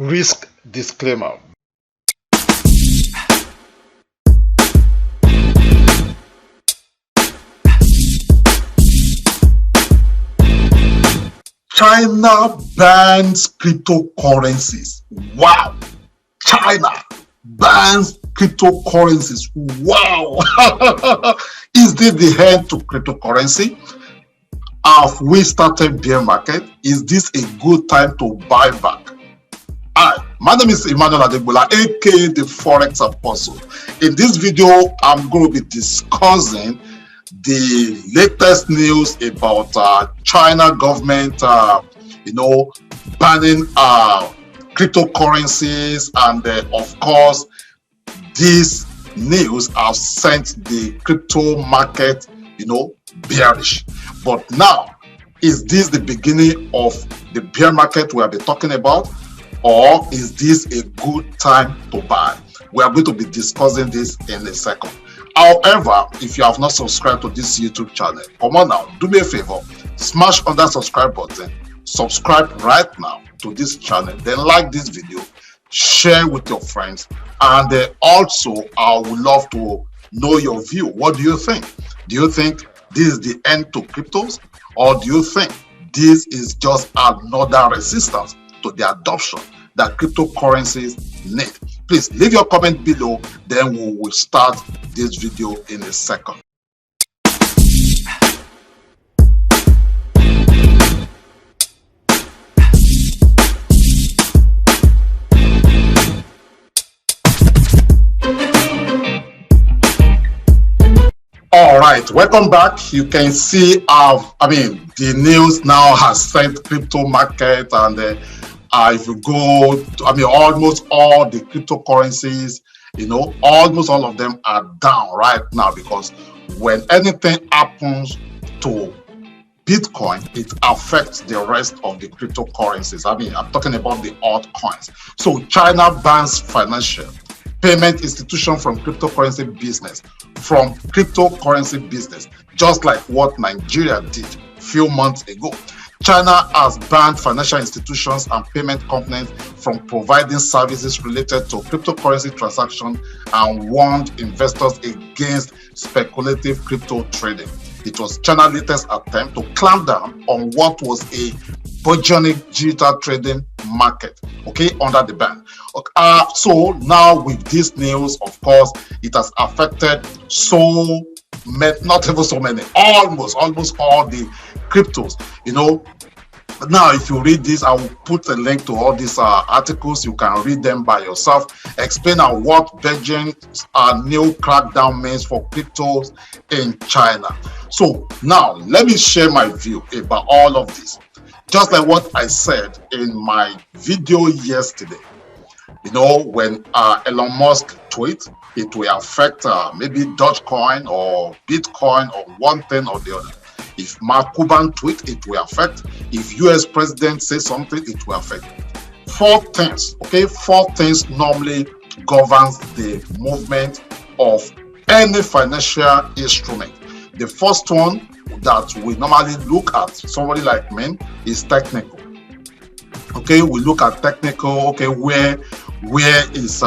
Risk disclaimer. China bans cryptocurrencies. Wow. China bans cryptocurrencies. Wow. Is this the end to cryptocurrency? Have we started bear market? Is this a good time to buy back? Hi, my name is Emmanuel Adegbola, aka the Forex Apostle. In this video, I'm going to be discussing the latest news about China government, banning cryptocurrencies, and of course, this news have sent the crypto market, bearish. But now, is this the beginning of the bear market we have been talking about, or is this a good time to buy? We are going to be discussing this in a second. However, if you have not subscribed to this YouTube channel, come on now, do me a favor, smash on that subscribe button, subscribe right now to this channel, then like this video, share with your friends, and also I would love to know your view. What do you think? Do you think this is the end to cryptos, or do you think this is just another resistance to the adoption that cryptocurrencies need? Please leave your comment below, then we will start this video in a second. All right, welcome back. You can see the news now has sent crypto market, and if you go to, almost all the cryptocurrencies, almost all of them are down right now, because when anything happens to Bitcoin, it affects the rest of the cryptocurrencies. I'm talking about the altcoins. So China bans financial payment institution from cryptocurrency business, just like what Nigeria did a few months ago. China has banned financial institutions and payment companies from providing services related to cryptocurrency transactions and warned investors against speculative crypto trading. It was China's latest attempt to clamp down on what was a burgeoning digital trading market, under the ban. So now with this news, of course, it has affected not even so many, almost all the cryptos. Now if you read this, I will put a link to all these articles. You can read them by yourself, explain what Beijing's new crackdown means for cryptos in China. So now let me share my view about all of this. Just like what I said in my video yesterday, when Elon Musk tweet, it will affect maybe Dogecoin or Bitcoin or one thing or the other. If Mark Cuban tweet, it will affect. If US president says something, it will affect. Four things normally governs the movement of any financial instrument. The first one that we normally look at, somebody like me, is technical. We look at technical. Where is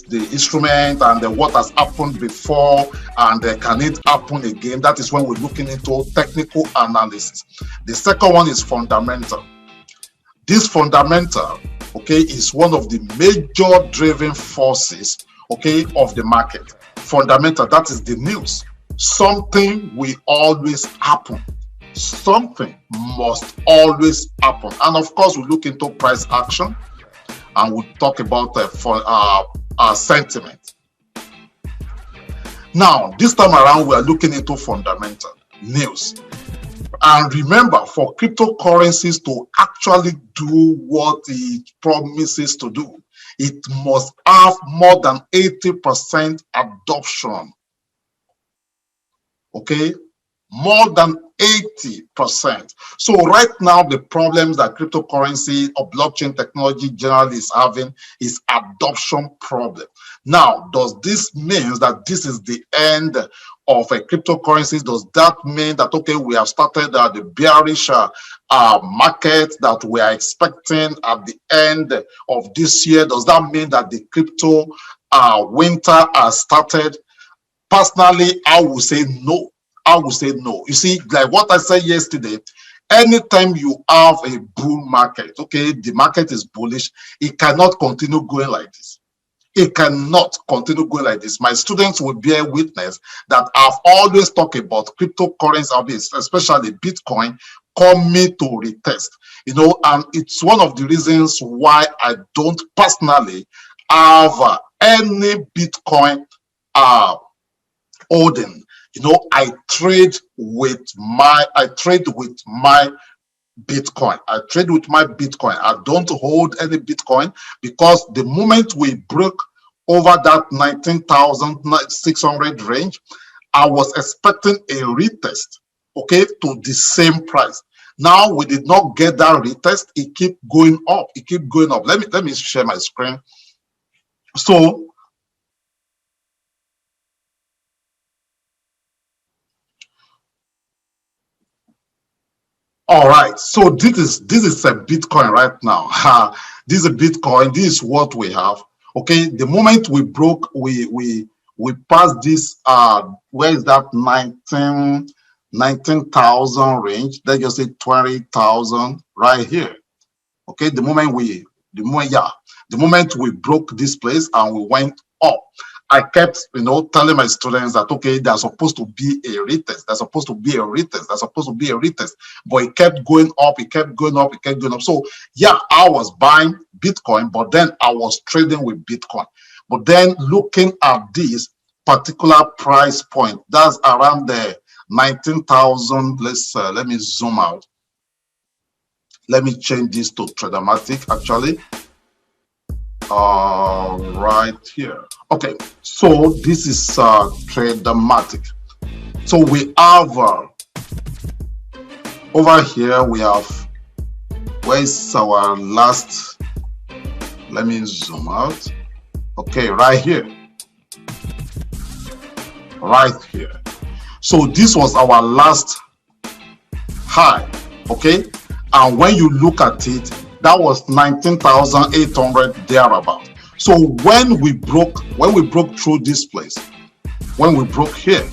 the instrument, and what has happened before, and can it happen again? That is when we're looking into technical analysis. The second one is fundamental. This fundamental, is one of the major driving forces, of the market. Fundamental, that is the news. Something will always happen. Something must always happen. And of course, we look into price action, and we'll talk about sentiment. Now, this time around, we are looking into fundamental news. And remember, for cryptocurrencies to actually do what it promises to do, it must have more than 80% adoption. More than 80%. So right now, the problems that cryptocurrency or blockchain technology generally is having is adoption problem. Now, does this mean that this is the end of cryptocurrencies, does that mean that, okay, we have started the bearish market that we are expecting at the end of this year? Does that mean that the crypto winter has started? Personally, I would say no. I would say no. You see, like what I said yesterday, anytime you have a bull market, okay, the market is bullish, it cannot continue going like this. It cannot continue going like this. My students will bear witness that I've always talked about cryptocurrency, especially Bitcoin, coming to retest. You know, and it's one of the reasons why I don't personally have any Bitcoin holding. You know, I trade with my Bitcoin. I trade with my Bitcoin. I don't hold any Bitcoin, because the moment we broke over that 19,600 range, I was expecting a retest, okay, to the same price. Now we did not get that retest. It keep going up. It keep going up. Let me share my screen. So all right, so this is a Bitcoin right now. This is a Bitcoin. This is what we have. Okay, the moment we broke, we passed this. Where is that 19,000 range? Let's just say 20,000 right here. Okay, the moment we broke this place and we went up, I kept, you know, telling my students that, okay, there's supposed to be a retest. There's supposed to be a retest. There's supposed to be a retest. But it kept going up. It kept going up. It kept going up. So yeah, I was buying Bitcoin, but then I was trading with Bitcoin. But then looking at this particular price point, that's around the 19,000. Let me zoom out. Let me change this to Tradermatic actually. Right here. Okay, so this is Tradermatic. So we have over here, we have, where's our last? Let me zoom out. Okay, right here. Right here. So this was our last high. Okay, and when you look at it, that was 19,800 thereabout. So when we broke through this place, when we broke here,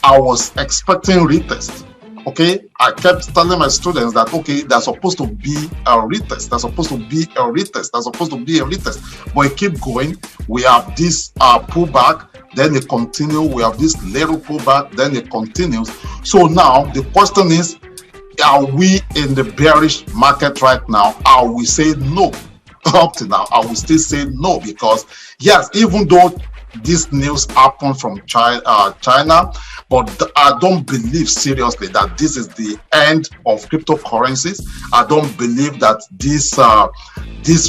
I was expecting retest. Okay, I kept telling my students that, okay, there's supposed to be a retest. There's supposed to be a retest. There's supposed to be a retest. But it keep going. We have this pullback, then it continues. We have this little pullback, then it continues. So now the question is, are we in the bearish market right now? I will say no. Up to now, I will still say no, because yes, even though this news happened from China, but I don't believe seriously that this is the end of cryptocurrencies. I don't believe that this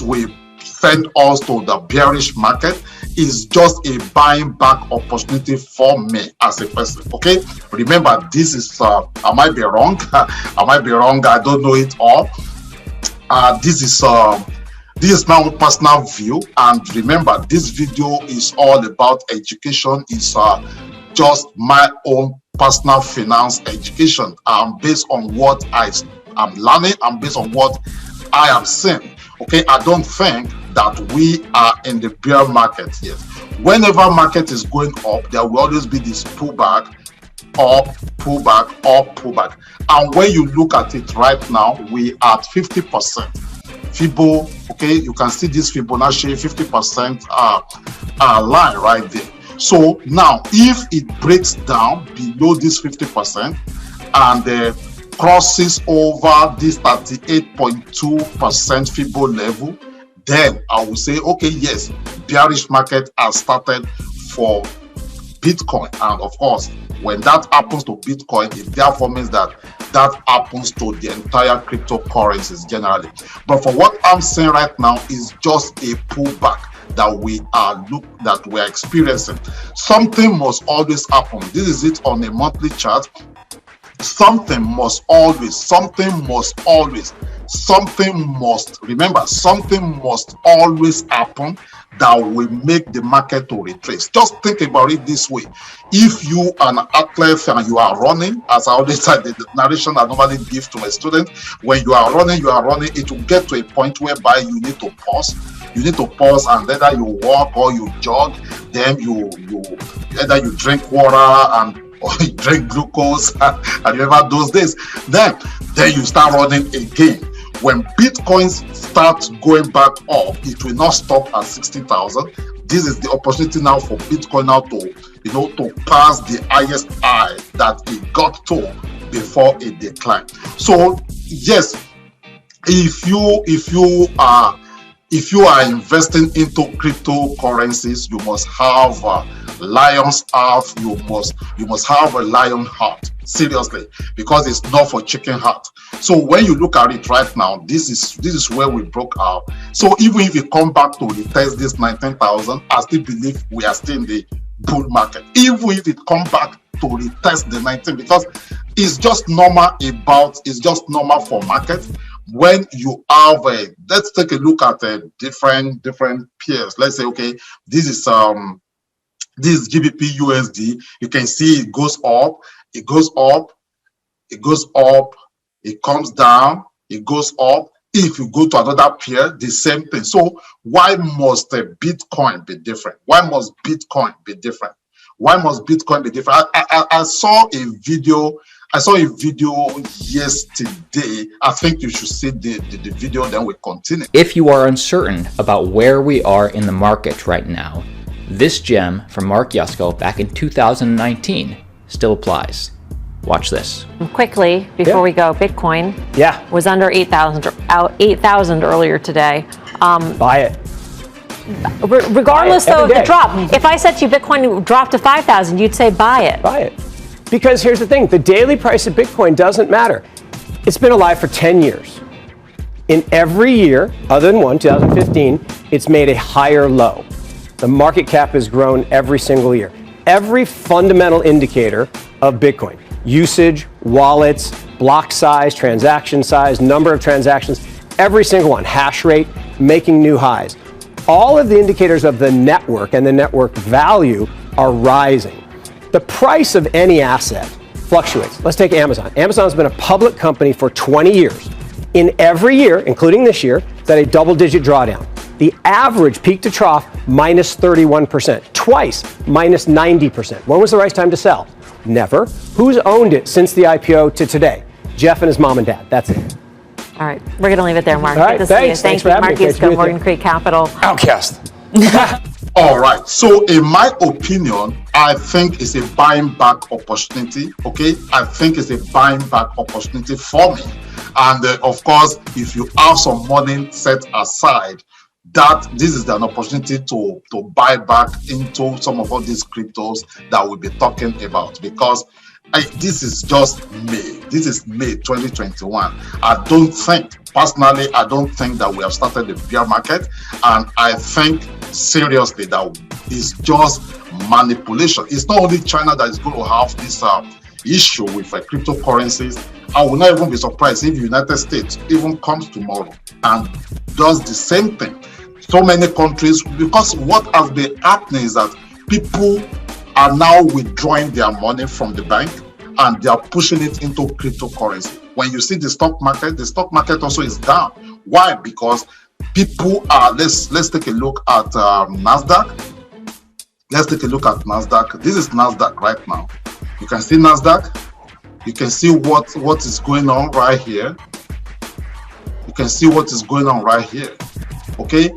will send us to the bearish market. Is just a buying back opportunity for me as a person. Okay, remember, this is I might be wrong. I might be wrong. I don't know it all. This is my own personal view, and remember, this video is all about education. It's just my own personal finance education, based on what I am learning and based on what I am seeing. Okay, I don't think that we are in the bear market yet. Whenever market is going up, there will always be this pullback, up, pullback, up, pullback. And when you look at it right now, we are at 50%. Fibo, okay, you can see this Fibonacci 50% line right there. So now, if it breaks down below this 50% and crosses over this 38.2% Fibo level, then I will say, okay, yes, bearish market has started for Bitcoin. And of course, when that happens to Bitcoin, it therefore means that that happens to the entire cryptocurrencies generally. But for what I'm saying right now is just a pullback that we are experiencing. Something must always happen. This is it on a monthly chart. Something must always happen that will make the market to retrace. Just think about it this way. If you are an athlete and you are running, as I always said, the narration I normally give to my students, when you are running, it will get to a point whereby you need to pause. You need to pause, and either you walk or you jog, then you either you drink water or you drink glucose and remember those days. Then you start running again. When Bitcoin starts going back up, it will not stop at 60,000. This is the opportunity now for Bitcoin now to pass the highest high that it got to before it declined. So yes, if you are investing into cryptocurrencies, you must have lion's heart. You must have a lion heart. Seriously, because it's not for chicken heart. So when you look at it right now, this is where we broke out. So even if you come back to retest this 19,000, I still believe we are still in the bull market. Even if it come back to retest the 19, because it's just normal for market. When you have let's take a look at different peers. Let's say, okay, this is GBP USD. You can see it goes up, it goes up, it goes up, it comes down, it goes up. If you go to another pair, the same thing. So why must Bitcoin be different? Why must Bitcoin be different? Why must Bitcoin be different? I saw a video yesterday. I think you should see the video, then we continue. If you are uncertain about where we are in the market right now, this gem from Mark Yusko back in 2019 still applies. Watch this. Quickly, before we go, Bitcoin was under 8,000 earlier today. Buy it. Regardless, though, of the drop. If I said to you Bitcoin dropped to 5,000, you'd say buy it. Buy it. Because here's the thing, the daily price of Bitcoin doesn't matter. It's been alive for 10 years. In every year, other than 2015, it's made a higher low. The market cap has grown every single year. Every fundamental indicator of Bitcoin, usage, wallets, block size, transaction size, number of transactions, every single one, hash rate, making new highs. All of the indicators of the network and the network value are rising. The price of any asset fluctuates. Let's take Amazon. Amazon's been a public company for 20 years. In every year, including this year, it's at a double-digit drawdown. The average peak to trough, minus 31%. Twice, minus 90%. When was the right time to sell? Never. Who's owned it since the IPO to today? Jeff and his mom and dad. That's it. All right. We're going to leave it there, Mark. All right, good to thanks. see you. Thanks for having me. Mark Yusko, Morgan Creek Capital. Outcast. All right. So in my opinion, I think it's a buying back opportunity. Okay. I think it's a buying back opportunity for me. And of course, if you have some money set aside, that this is an opportunity to buy back into some of all these cryptos that we'll be talking about, because this is just May. This is May 2021. I don't think that we have started the bear market, and I think seriously that it's just manipulation. It's not only China that is going to have this issue with cryptocurrencies. I will not even be surprised if the United States even comes tomorrow and does the same thing. So many countries, because what has been happening is that people are now withdrawing their money from the bank and they are pushing it into cryptocurrency. When you see the stock market also is down. Why? Because people are, let's take a look at NASDAQ. Let's take a look at NASDAQ. This is NASDAQ right now. You can see NASDAQ. You can see what is going on right here. You can see what is going on right here. Okay,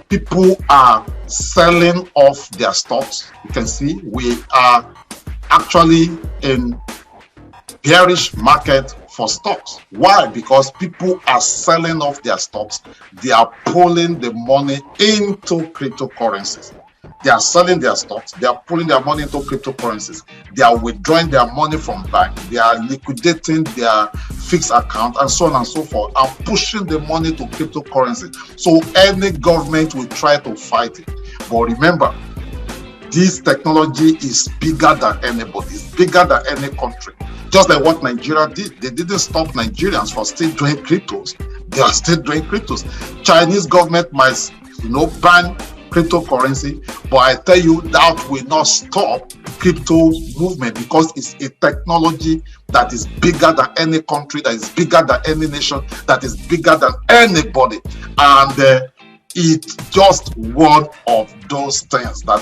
people are selling off their stocks. You can see we are actually in bearish market for stocks. Why? Because people are selling off their stocks. They are pulling the money into cryptocurrencies. They are selling their stocks. They are pulling their money into cryptocurrencies. They are withdrawing their money from bank. They are liquidating their fixed account and so on and so forth, and pushing the money to cryptocurrency. So any government will try to fight it. But remember, this technology is bigger than anybody. It's bigger than any country. Just like what Nigeria did. They didn't stop Nigerians from still doing cryptos. They are still doing cryptos. Chinese government might ban cryptocurrency, but I tell you that will not stop crypto movement, because it's a technology that is bigger than any country, that is bigger than any nation, that is bigger than anybody, and it's just one of those things that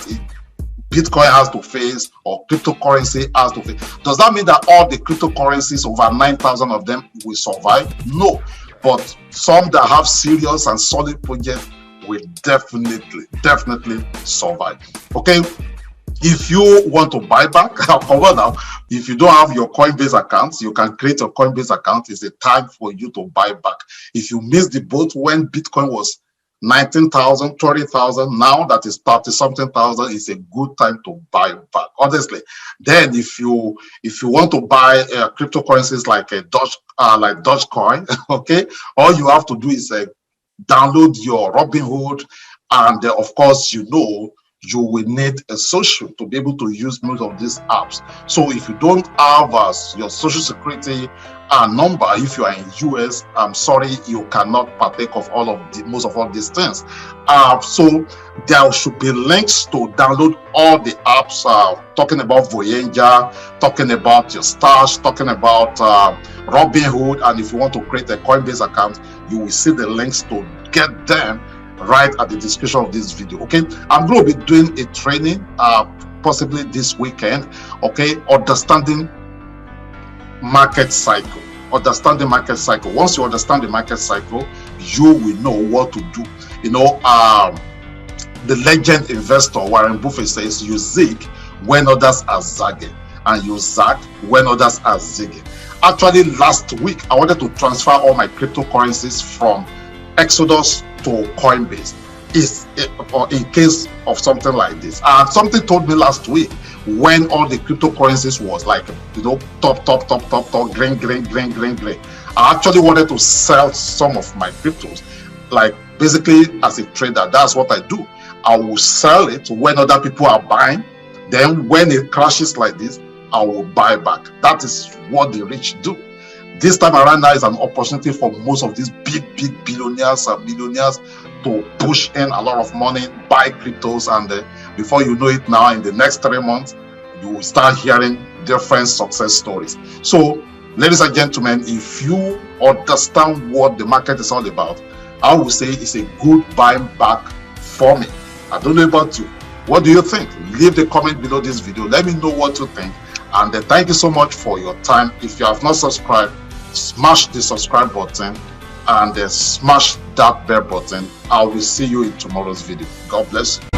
Bitcoin has to face, or cryptocurrency has to face. Does that mean that all the cryptocurrencies, over 9,000 of them, will survive? No, but some that have serious and solid projects will definitely survive. Okay, if you want to buy back, I'll cover now. If you don't have your Coinbase account, you can create a Coinbase account. It's a time for you to buy back. If you missed the boat when Bitcoin was 19,000, 20,000, now that is 30-something thousand, is a good time to buy back, honestly. Then if you want to buy cryptocurrencies like a Dogecoin, okay, all you have to do is download your Robinhood, and of course, you will need a social to be able to use most of these apps. So if you don't have your social security number, if you are in US, I'm sorry, you cannot partake of most of all these things. So there should be links to download all the apps, talking about Voyager, talking about your Stash, talking about Robinhood, and if you want to create a Coinbase account, you will see the links to get them right at the description of this video. Okay, I'm going to be doing a training possibly this weekend, okay, understanding market cycle. Once you understand the market cycle, you will know what to do. The legend investor Warren Buffett says, you zig when others are zagging, and you zag when others are zigging. Actually, last week I wanted to transfer all my cryptocurrencies from Exodus to Coinbase, in case of something like this. And something told me last week, when all the cryptocurrencies was like, top, green. I actually wanted to sell some of my cryptos, like basically as a trader. That's what I do. I will sell it when other people are buying. Then when it crashes like this, I will buy back. That is what the rich do. This time around now is an opportunity for most of these big billionaires and millionaires to push in a lot of money, buy cryptos, and before you know it, now in the next 3 months, you will start hearing different success stories. So, ladies and gentlemen, if you understand what the market is all about, I would say it's a good buying back for me. I don't know about you. What do you think? Leave the comment below this video. Let me know what you think. And thank you so much for your time. If you have not subscribed, smash the subscribe button and smash that bell button. I will see you in tomorrow's video. God bless you.